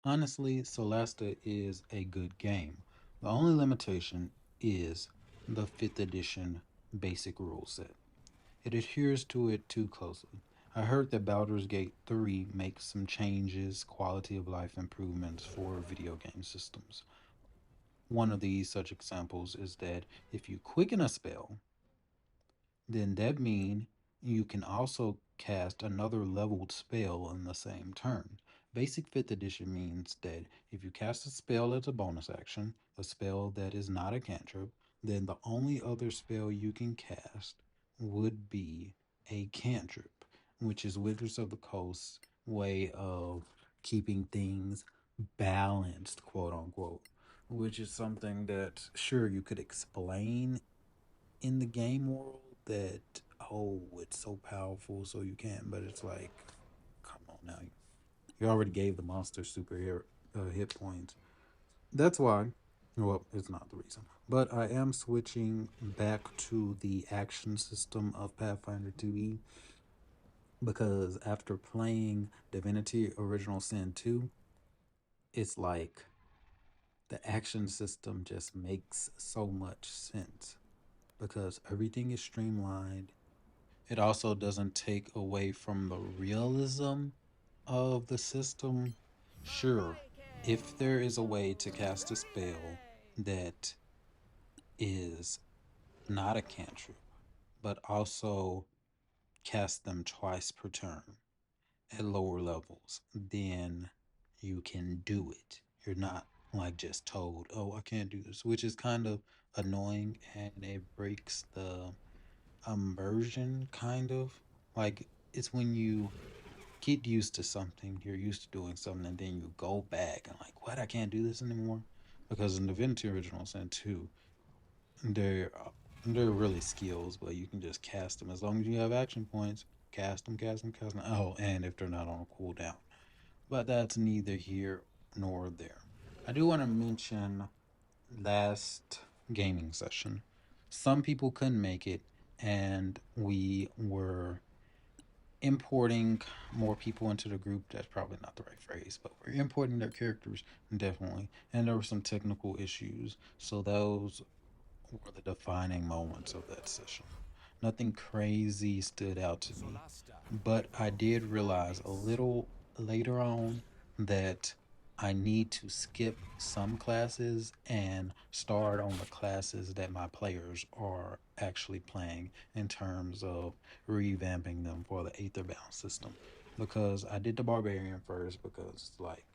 Honestly, Solasta is a good game. The only limitation is the 5th edition basic rule set. It adheres to it too closely. I heard that Baldur's Gate 3 makes some changes, quality of life improvements for video game systems. One of these such examples is that if you quicken a spell, then that means you can also cast another leveled spell in the same turn. Basic 5th edition means that if you cast a spell as a bonus action, a spell that is not a cantrip, then the only other spell you can cast would be a cantrip, which is Wizards of the Coast's way of keeping things balanced, quote unquote, which is something that, sure, you could explain in the game world that, oh, it's so powerful so you can't, but it's like, come on now, you already gave the monster superhero hit points. That's why, well, it's not the reason, but I am switching back to the action system of Pathfinder 2e because after playing Divinity Original Sin 2, it's like the action system just makes so much sense because everything is streamlined. It also doesn't take away from the realism of the system. Sure, if there is a way to cast a spell that is not a cantrip, but also cast them twice per turn at lower levels, then you can do it. You're not like just told, oh, I can't do this, which is kind of annoying and it breaks the immersion, kind of. Like, it's when you get used to something, you're used to doing something, and then you go back and, like, what? I can't do this anymore? Because in Divinity Original Sin 2, they're, they're really skills, but you can just cast them as long as you have action points. Cast them, cast them, cast them. Oh, and if they're not on a cooldown. But that's neither here nor there. I do want to mention last gaming session. Some people couldn't make it, and we were importing more people into the group. That's probably not the right phrase, but we're importing their characters definitely. And there were some technical issues. So those were the defining moments of that session. Nothing crazy stood out to me, but I did realize a little later on that I need to skip some classes and start on the classes that my players are actually playing in terms of revamping them for the Aetherbound system. Because I did the Barbarian first because it's like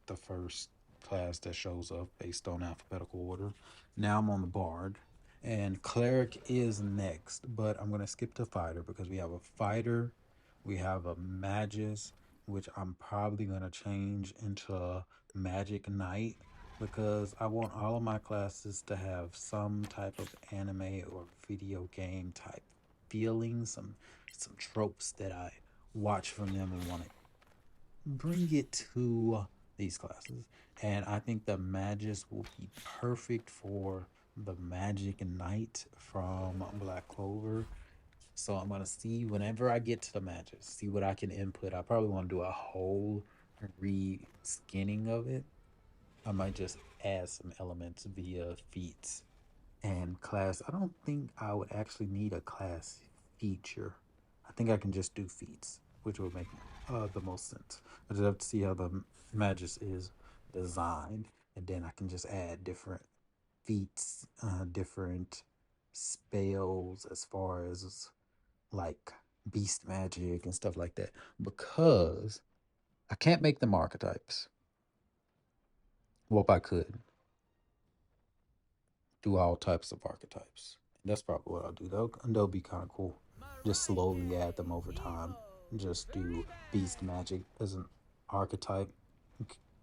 the first class that shows up based on alphabetical order. Now I'm on the Bard, and Cleric is next, but I'm gonna skip to Fighter because we have a Fighter, we have a Magus, which I'm probably gonna change into Magic Knight because I want all of my classes to have some type of anime or video game type feeling, some tropes that I watch from them and want to bring it to these classes. And I think the Magus will be perfect for the Magic Knight from Black Clover. So I'm gonna see whenever I get to the Magus, see what I can input. I probably want to do a whole re-skinning of it. I might just add some elements via feats and class. I don't think I would actually need a class feature. I think I can just do feats, which would make the most sense. I just have to see how the Magus is designed, and then I can just add different feats, different spells as far as like beast magic and stuff like that. Because I can't make them archetypes. Well, if I could do all types of archetypes. That's probably what I'll do. They'll be kind of cool. Just slowly add them over time. Just do beast magic as an archetype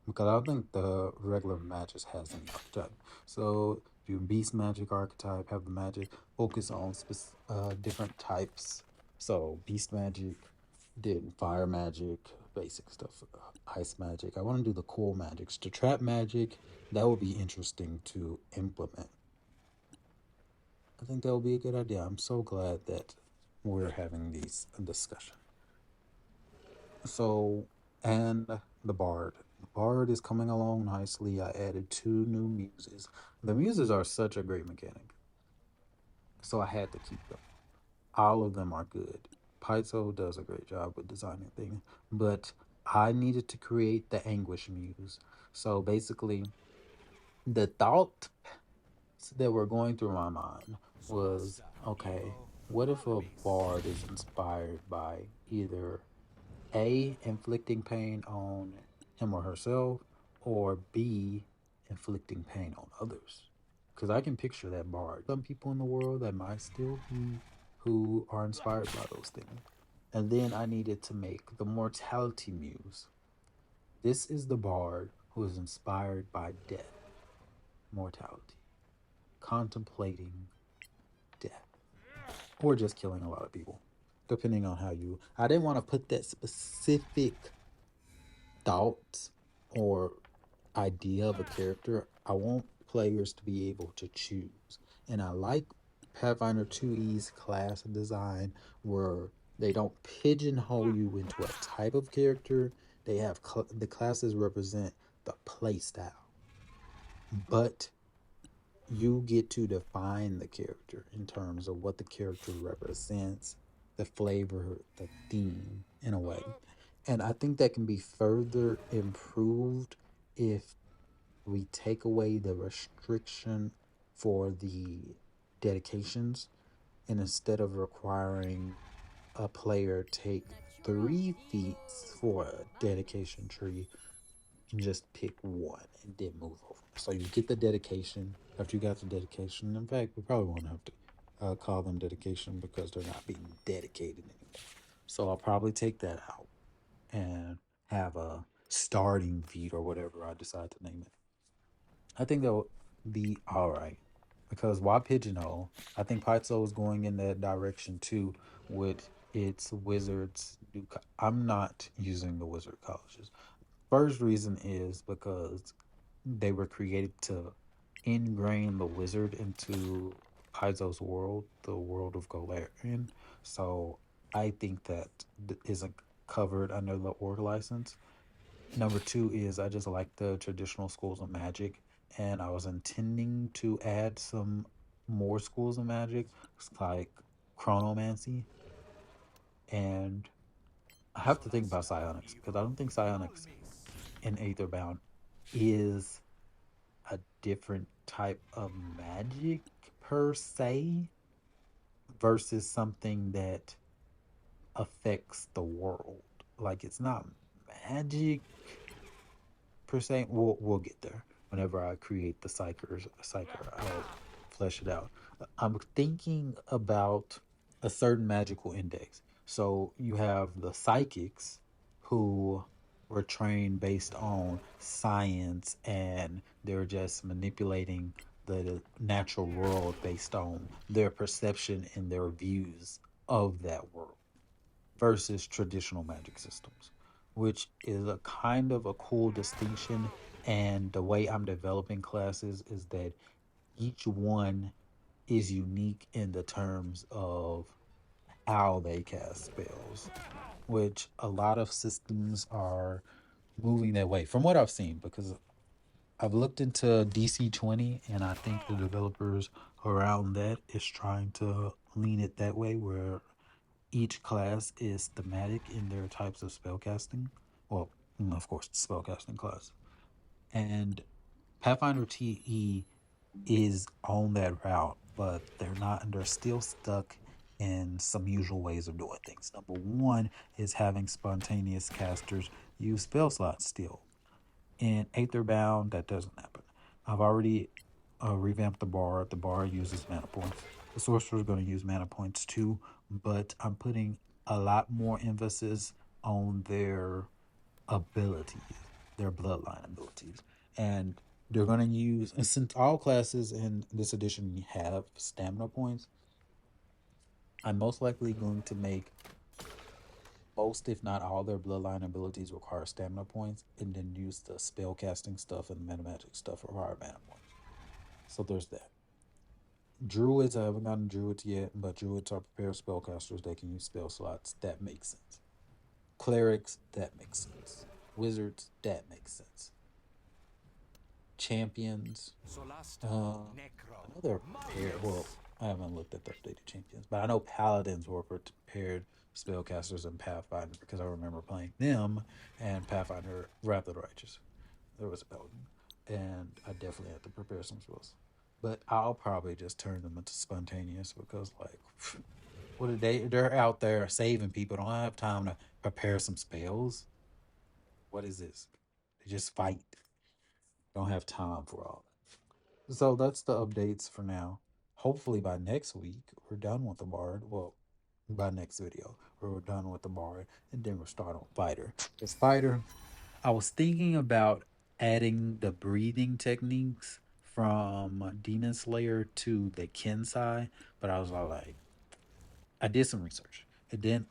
because I don't think the regular magic has an archetype. So do beast magic archetype, have the magic focus on different types. So beast magic, did fire magic, basic stuff, ice magic. I want to do the cool magics. The trap magic, that would be interesting to implement. I think that would be a good idea. I'm so glad that we're having these discussion. So, and the bard. Bard is coming along nicely. I added two new muses. The muses are such a great mechanic, so I had to keep them. All of them are good. Paizo does a great job with designing things, but I needed to create the Anguish Muse. So basically, the thought that were going through my mind was, okay, what if a bard is inspired by either A, inflicting pain on him or herself, or B, inflicting pain on others? Because I can picture that bard. Some people in the world that might still be who are inspired by those things. And then I needed to make the Mortality Muse. This is the bard who is inspired by death, mortality, contemplating death, or just killing a lot of people, depending on how you. I didn't want to put that specific thought or idea of a character. I want players to be able to choose. And I like Pathfinder 2E's class design where they don't pigeonhole you into a type of character. They have the classes represent the play style, but you get to define the character in terms of what the character represents, the flavor, the theme, in a way. And I think that can be further improved if we take away the restriction for the dedications, and instead of requiring a player take 3 feats for a dedication tree, and just pick one and then move over. So you get the dedication. After you got the dedication, in fact, we probably won't have to call them dedication because they're not being dedicated anymore. So I'll probably take that out and have a starting feat or whatever I decide to name it. I think that will be all right because why pigeonhole? I think Paizo is going in that direction too with its wizards. I'm not using the wizard colleges. First reason is because they were created to ingrain the wizard into Paizo's world, the world of Golarion. So I think that isn't covered under the org license. Number two is I just like the traditional schools of magic, and I was intending to add some more schools of magic, like chronomancy, and I have to think about psionics because I don't think psionics in Aetherbound is a different type of magic per se versus something that affects the world. Like it's not magic per se. We'll get there whenever I create the psyker. I'll flesh it out. I'm thinking about a certain magical index. So you have the psychics who were trained based on science and they're just manipulating the natural world based on their perception and their views of that world versus traditional magic systems, which is a kind of a cool distinction. And the way I'm developing classes is that each one is unique in the terms of how they cast spells, which a lot of systems are moving that way from what I've seen because I've looked into DC 20 and I think the developers around that is trying to lean it that way where each class is thematic in their types of spellcasting. Well, of course, the spellcasting class. And Pathfinder TE is on that route, but they're not, and they're still stuck in some usual ways of doing things. Number one is having spontaneous casters use spell slots still. In Aetherbound, that doesn't happen. I've already revamped the bar. The bar uses mana points. The sorcerer is going to use mana points too, but I'm putting a lot more emphasis on their abilities, their bloodline abilities. And they're going to use, and since all classes in this edition have stamina points, I'm most likely going to make most, if not all, their bloodline abilities require stamina points, and then use the spell casting stuff and the metamagic stuff require mana points. So there's that. Druids, I haven't gotten druids yet, but druids are prepared spellcasters. They can use spell slots. That makes sense. Clerics, that makes sense. Wizards, that makes sense. Champions, Solasta, I Necro, know they're prepared. Well, Marvelous. I haven't looked at the updated champions, but I know paladins were prepared spellcasters in Pathfinder because I remember playing them and Pathfinder Wrath of the Righteous. There was a paladin, and I definitely had to prepare some spells. But I'll probably just turn them into spontaneous because, like, what are they? They're out there saving people. Don't have time to prepare some spells. What is this? They just fight. Don't have time for all that. So that's the updates for now. Hopefully by next week we're done with the bard. Well, by next video we're done with the bard, and then we'll start on fighter. This fighter, I was thinking about adding the breathing techniques from Demon Slayer to the Kensai, but I was all like, I did some research, and then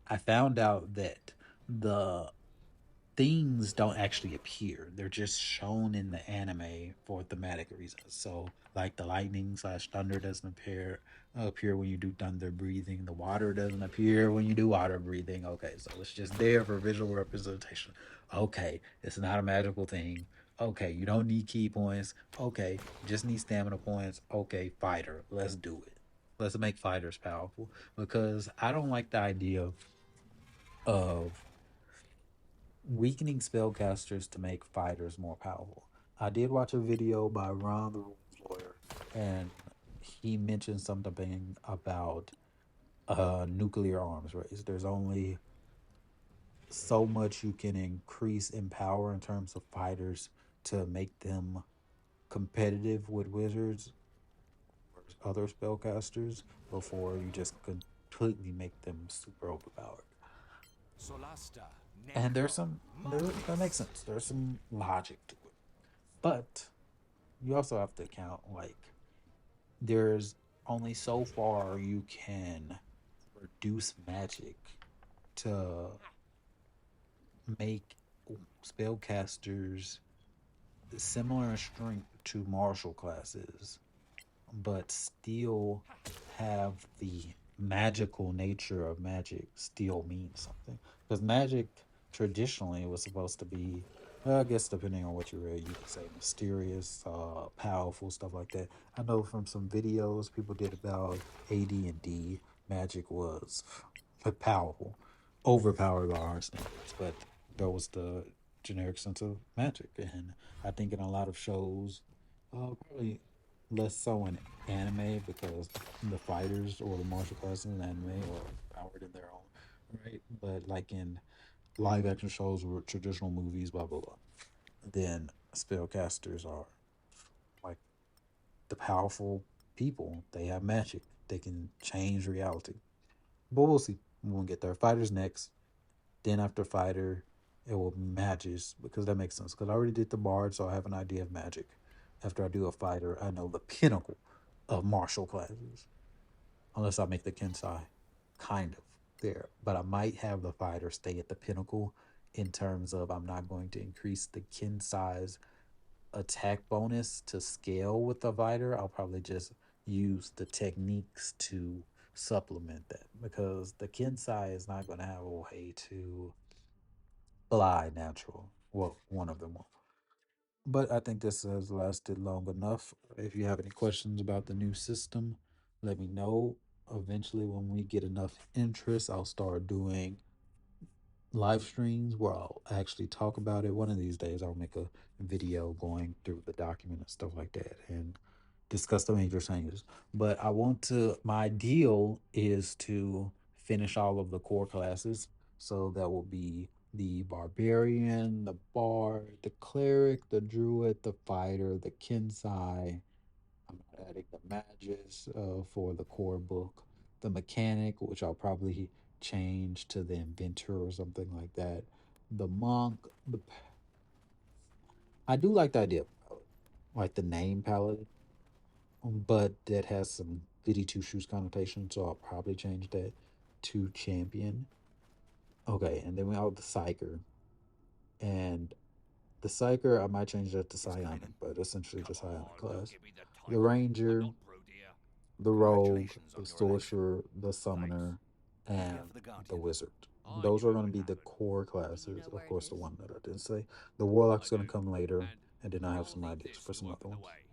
I found out that the things don't actually appear. They're just shown in the anime for thematic reasons. So, like the lightning slash thunder doesn't appear when you do thunder breathing. The water doesn't appear when you do water breathing. Okay, so it's just there for visual representation. Okay, it's not a magical thing. Okay, you don't need key points. Okay, you just need stamina points. Okay, fighter, let's do it. Let's make fighters powerful because I don't like the idea of weakening spellcasters to make fighters more powerful. I did watch a video by Ron the Rules Lawyer, and he mentioned something about nuclear arms race. There's only so much you can increase in power in terms of fighters to make them competitive with wizards or other spellcasters before you just completely make them super overpowered. Solasta, And there's Necro, some that makes Marvelous. sense. There's some logic to it. But you also have to count like there's only so far you can reduce magic to make spellcasters similar in strength to martial classes, but still have the magical nature of magic still mean something. Because magic traditionally was supposed to be, well, I guess depending on what you read, you could say mysterious, powerful, stuff like that. I know from some videos people did about AD&D, magic was powerful, overpowered by our standards, but that was the generic sense of magic. And I think in a lot of shows, probably less so in anime because the fighters or the martial classes in anime are powered in their own right. But like in live action shows or traditional movies, blah blah blah, then spellcasters are like the powerful people. They have magic. They can change reality. But we'll see when we get there. Fighters next. Then after fighter, it will be mages because that makes sense. Because I already did the bard, so I have an idea of magic. After I do a fighter, I know the pinnacle of martial classes. Unless I make the Kensai kind of there. But I might have the fighter stay at the pinnacle in terms of I'm not going to increase the Kensai's attack bonus to scale with the fighter. I'll probably just use the techniques to supplement that because the Kensai is not going to have a way to fly natural. Well, one of them will. But I think this has lasted long enough. If you have any questions about the new system, let me know. Eventually, when we get enough interest, I'll start doing live streams where I'll actually talk about it. One of these days, I'll make a video going through the document and stuff like that and discuss the major changes. But I want to, my ideal is to finish all of the core classes. So that will be the barbarian, the bard, the cleric, the druid, the fighter, the kensai. I'm adding the magus for the core book, the mechanic, which I'll probably change to the inventor or something like that. The monk, I do like the idea of paladin, like the name paladin, but that has some goody two shoes connotation, so I'll probably change that to champion. Okay, and then we have the psyker, and the psyker I might change that to Yes, psionic, Kaiden. but essentially Come just psionic on, don't class. give me the The title. I'm ranger, not Pro Dear. the rogue, Congratulations the on your election. sorcerer, the Thanks. summoner, Be here and for the the Guardian. wizard. on Those are your going to own be the happen. core Do you classes. know Of where it course, the is? one that I didn't say. The Warlock's I going to don't. come later, And and then I have you'll some need ideas this for to some other open the ones. way.